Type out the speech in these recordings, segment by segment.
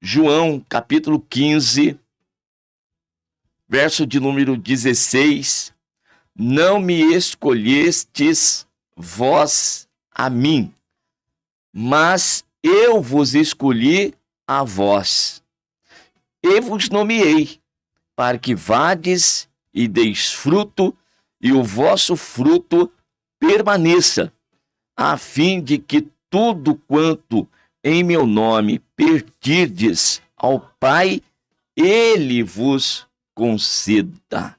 João, capítulo 15, verso de número 16. Não me escolhestes vós a mim, mas eu vos escolhi a vós. E vos nomeei, para que vades e deis fruto, e o vosso fruto permaneça, a fim de que tudo quanto em meu nome pedirdes ao Pai, Ele vos conceda.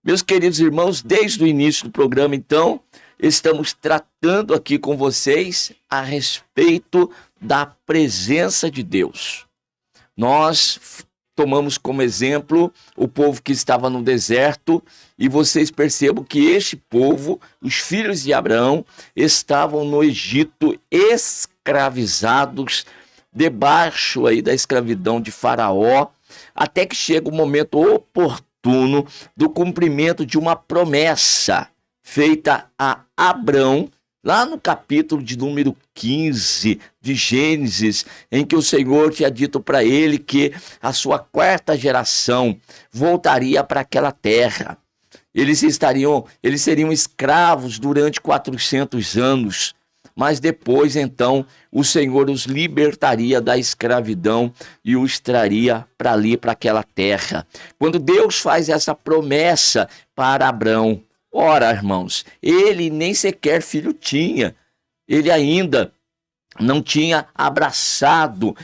Meus queridos irmãos, desde o início do programa, então, estamos tratando aqui com vocês a respeito da presença de Deus. Nós tomamos como exemplo o povo que estava no deserto, e vocês percebam que este povo, os filhos de Abraão, estavam no Egito escravizados, debaixo aí da escravidão de Faraó, até que chega o momento oportuno do cumprimento de uma promessa feita a Abrão, lá no capítulo de número 15 de Gênesis, em que o Senhor tinha dito para ele que a sua quarta geração voltaria para aquela terra. Eles seriam escravos durante 400 anos, mas depois, então, o Senhor os libertaria da escravidão e os traria para ali, para aquela terra. Quando Deus faz essa promessa para Abrão, ora, irmãos, ele nem sequer filho tinha. Ele ainda não tinha abraçado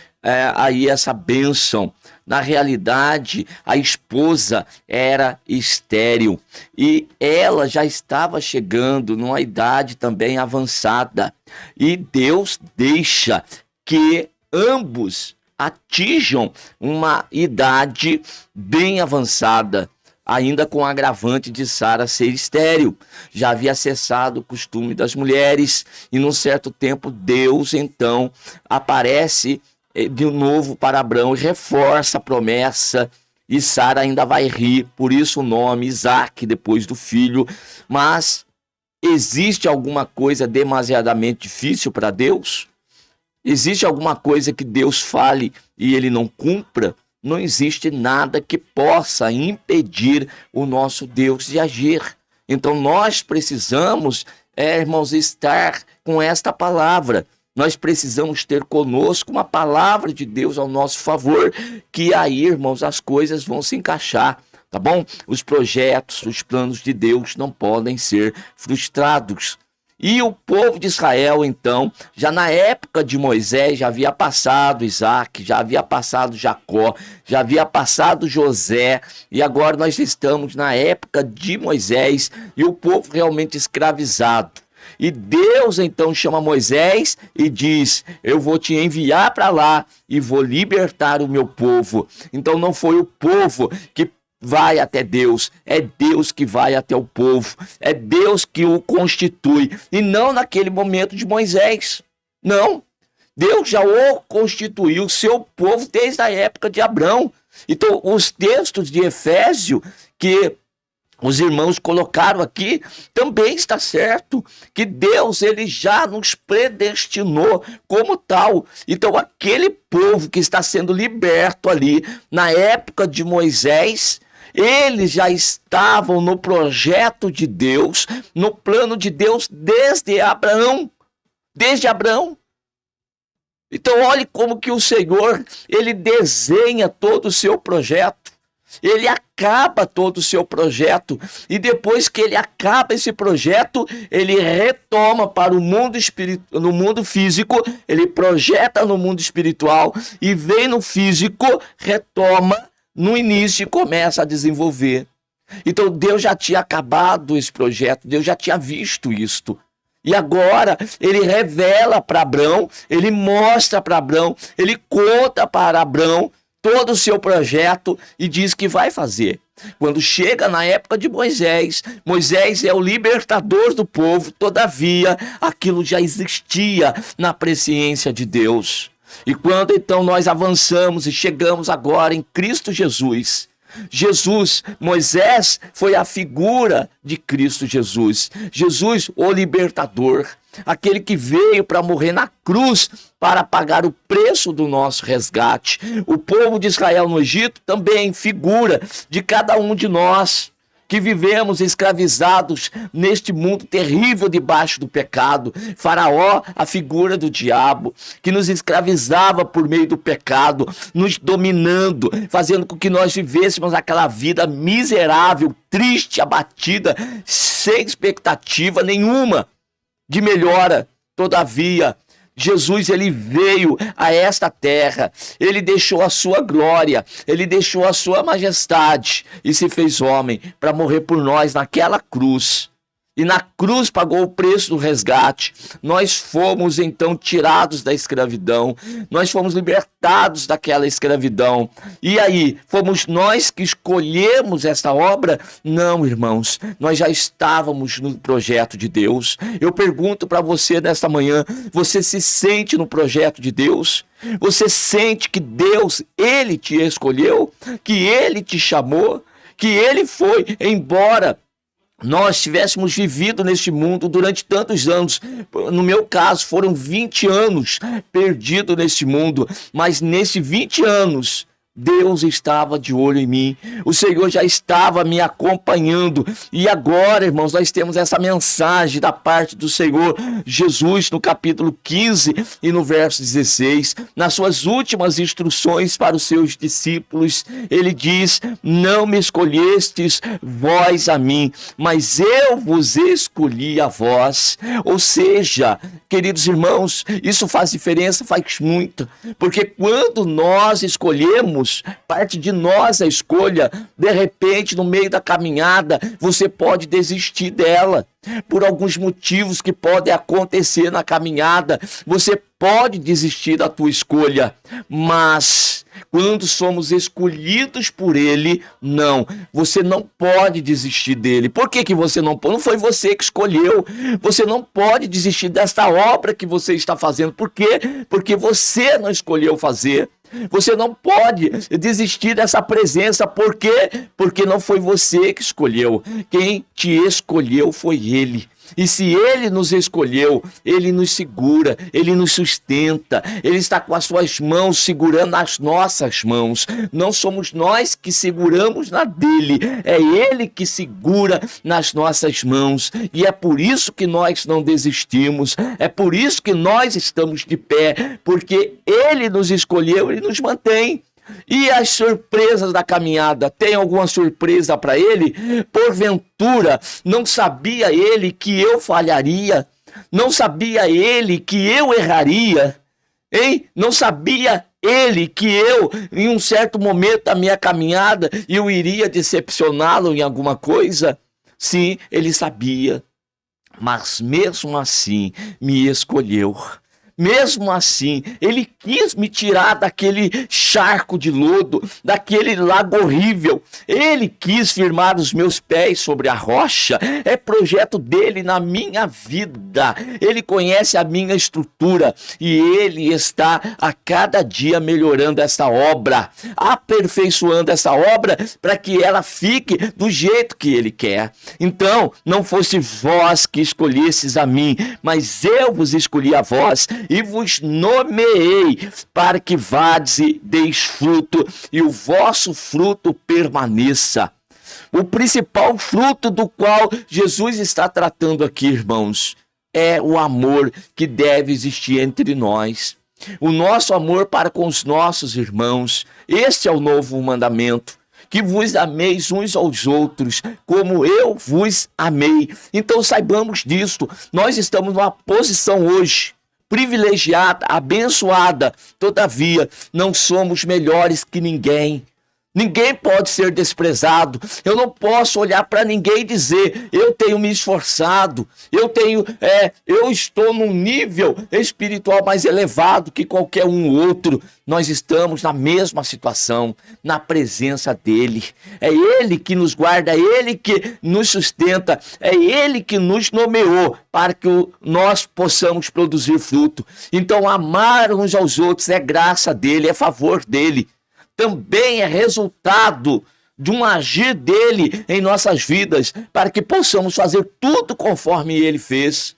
aí essa bênção. Na realidade, a esposa era estéril e ela já estava chegando numa idade também avançada. E Deus deixa que ambos atinjam uma idade bem avançada, ainda com o agravante de Sara ser estéril. Já havia cessado o costume das mulheres, e num certo tempo Deus então aparece de novo para Abrão e reforça a promessa, e Sara ainda vai rir, por isso o nome Isaac, depois do filho. Mas existe alguma coisa demasiadamente difícil para Deus? Existe alguma coisa que Deus fale e ele não cumpra? Não existe nada que possa impedir o nosso Deus de agir. Então nós precisamos, irmãos, estar com esta palavra. Nós precisamos ter conosco uma palavra de Deus ao nosso favor, que aí, irmãos, as coisas vão se encaixar, tá bom? Os projetos, os planos de Deus não podem ser frustrados. E o povo de Israel, então, já na época de Moisés, já havia passado Isaac, já havia passado Jacó, já havia passado José, e agora nós estamos na época de Moisés, e o povo realmente escravizado. E Deus então chama Moisés e diz: eu vou te enviar para lá e vou libertar o meu povo. Então não foi o povo que vai até Deus, é Deus que vai até o povo, é Deus que o constitui, e não naquele momento de Moisés. Não, Deus já o constituiu, o seu povo, desde a época de Abrão. Então os textos de Efésio que os irmãos colocaram aqui, também está certo, que Deus ele já nos predestinou como tal. Então aquele povo que está sendo liberto ali, na época de Moisés, eles já estavam no projeto de Deus, no plano de Deus desde Abraão. Desde Abraão. Então olhe como que o Senhor, ele desenha todo o seu projeto. Ele acaba todo o seu projeto, e depois que ele acaba esse projeto, ele retoma para o mundo no mundo físico, ele projeta no mundo espiritual e vem no físico, retoma no início e começa a desenvolver. Então Deus já tinha acabado esse projeto, Deus já tinha visto isto. E agora ele revela para Abrão, ele mostra para Abrão, ele conta para Abrão todo o seu projeto e diz que vai fazer. Quando chega na época de Moisés, Moisés é o libertador do povo, todavia aquilo já existia na presciência de Deus. E quando então nós avançamos e chegamos agora em Cristo Jesus, Moisés foi a figura de Cristo Jesus. Jesus, o libertador. aquele que veio para morrer na cruz para pagar o preço do nosso resgate. O povo de Israel no Egito também figura de cada um de nós que vivemos escravizados neste mundo terrível debaixo do pecado. Faraó, a figura do diabo, que nos escravizava por meio do pecado, nos dominando, fazendo com que nós vivêssemos aquela vida miserável, triste, abatida, sem expectativa nenhuma de melhora. Todavia, Jesus, ele veio a esta terra, ele deixou a sua glória, ele deixou a sua majestade e se fez homem para morrer por nós naquela cruz. E na cruz pagou o preço do resgate. Nós fomos então tirados da escravidão, nós fomos libertados daquela escravidão. E aí, fomos nós que escolhemos esta obra? Não, irmãos, nós já estávamos no projeto de Deus. Eu pergunto para você nesta manhã, você se sente no projeto de Deus? Você sente que Deus, ele te escolheu, que ele te chamou, que ele foi embora nós tivéssemos vivido neste mundo durante tantos anos? No meu caso, foram 20 anos perdido neste mundo, mas nesses 20 anos, Deus estava de olho em mim, o Senhor já estava me acompanhando, e agora, irmãos, nós temos essa mensagem da parte do Senhor Jesus no capítulo 15 e no verso 16, nas suas últimas instruções para os seus discípulos, ele diz: não me escolhestes vós a mim, mas eu vos escolhi a vós. Ou seja, queridos irmãos, isso faz diferença, faz muito, porque quando nós escolhemos, parte de nós a escolha, de repente, no meio da caminhada, você pode desistir dela. Por alguns motivos que podem acontecer na caminhada, você pode desistir da tua escolha, mas quando somos escolhidos por Ele, não, você não pode desistir dele. Por que você não pode? Não foi você que escolheu, você não pode desistir desta obra que você está fazendo. Por quê? Porque você não escolheu fazer. Você não pode desistir dessa presença. Por quê? Porque não foi você que escolheu. Quem te escolheu foi Ele. E se Ele nos escolheu, Ele nos segura, Ele nos sustenta, Ele está com as suas mãos segurando as nossas mãos. Não somos nós que seguramos na dele, é Ele que segura nas nossas mãos. E é por isso que nós não desistimos, é por isso que nós estamos de pé, porque Ele nos escolheu, Ele nos mantém. E as surpresas da caminhada? Tem alguma surpresa para ele? Porventura, não sabia ele que eu falharia? Não sabia ele que eu erraria? Hein? Não sabia ele que eu, em um certo momento da minha caminhada, eu iria decepcioná-lo em alguma coisa? Sim, ele sabia, mas mesmo assim me escolheu. Mesmo assim, ele quis me tirar daquele charco de lodo, daquele lago horrível. Ele quis firmar os meus pés sobre a rocha. É projeto dele na minha vida. Ele conhece a minha estrutura e ele está a cada dia melhorando essa obra, aperfeiçoando essa obra para que ela fique do jeito que ele quer. Então, não fosse vós que escolhesses a mim, mas eu vos escolhi a vós e vos nomeei para que vades e deis fruto, e o vosso fruto permaneça. O principal fruto do qual Jesus está tratando aqui, irmãos, é o amor que deve existir entre nós. O nosso amor para com os nossos irmãos. Este é o novo mandamento. Que vos ameis uns aos outros, como eu vos amei. Então saibamos disto. Nós estamos numa posição hoje privilegiada, abençoada. Todavia, não somos melhores que ninguém. Ninguém pode ser desprezado. Eu não posso olhar para ninguém e dizer: eu tenho me esforçado, eu estou num nível espiritual mais elevado que qualquer um outro. Nós estamos na mesma situação, na presença dele. É ele que nos guarda, é ele que nos sustenta, é ele que nos nomeou para que nós possamos produzir fruto. Então, amar uns aos outros é graça dele, é favor dele. Também é resultado de um agir dele em nossas vidas, para que possamos fazer tudo conforme ele fez.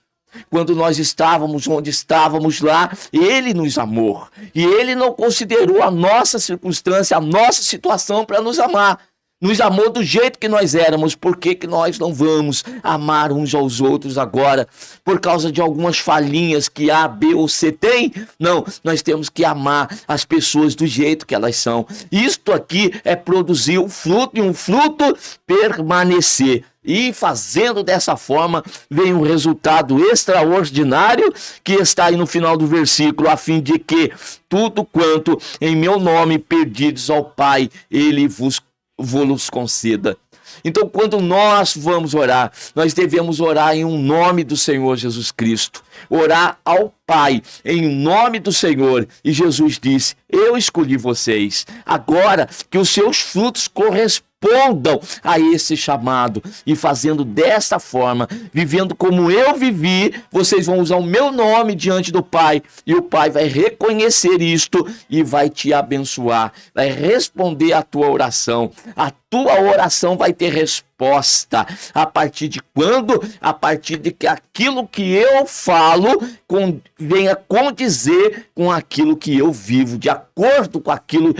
Quando nós estávamos onde estávamos lá, Ele nos amou. E Ele não considerou a nossa circunstância, a nossa situação para nos amar. Nos amou do jeito que nós éramos. Por que nós não vamos amar uns aos outros agora? Por causa de algumas falhinhas que A, B ou C tem? Não, nós temos que amar as pessoas do jeito que elas são. Isto aqui é produzir um fruto e um fruto permanecer. E fazendo dessa forma, vem um resultado extraordinário que está aí no final do versículo, a fim de que tudo quanto em meu nome pedides ao Pai, Ele vos conceda. Então, quando nós vamos orar, nós devemos orar em um nome do Senhor Jesus Cristo. Orar ao Pai, em nome do Senhor. E Jesus disse, eu escolhi vocês. Agora que os seus frutos correspondam a esse chamado. E fazendo dessa forma, vivendo como eu vivi, vocês vão usar o meu nome diante do Pai. E o Pai vai reconhecer isto e vai te abençoar. Vai responder a tua oração. A tua oração vai ter resposta. A partir de quando? A partir de que aquilo que eu falo venha condizer com aquilo que eu vivo, de acordo com aquilo,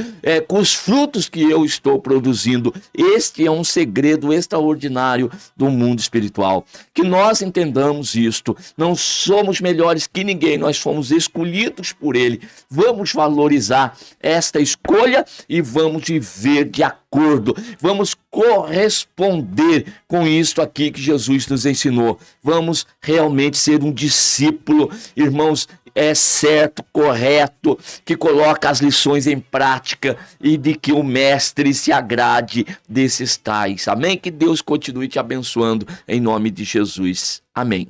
com os frutos que eu estou produzindo. Este é um segredo extraordinário do mundo espiritual. Que nós entendamos isto. Não somos melhores que ninguém, nós fomos escolhidos por Ele. Vamos valorizar esta escolha e vamos viver de acordo. Vamos corresponder com isto aqui que Jesus nos ensinou. Vamos realmente ser um discípulo, irmãos, certo, correto, que coloca as lições em prática e de que o Mestre se agrade desses tais. Amém? Que Deus continue te abençoando em nome de Jesus. Amém.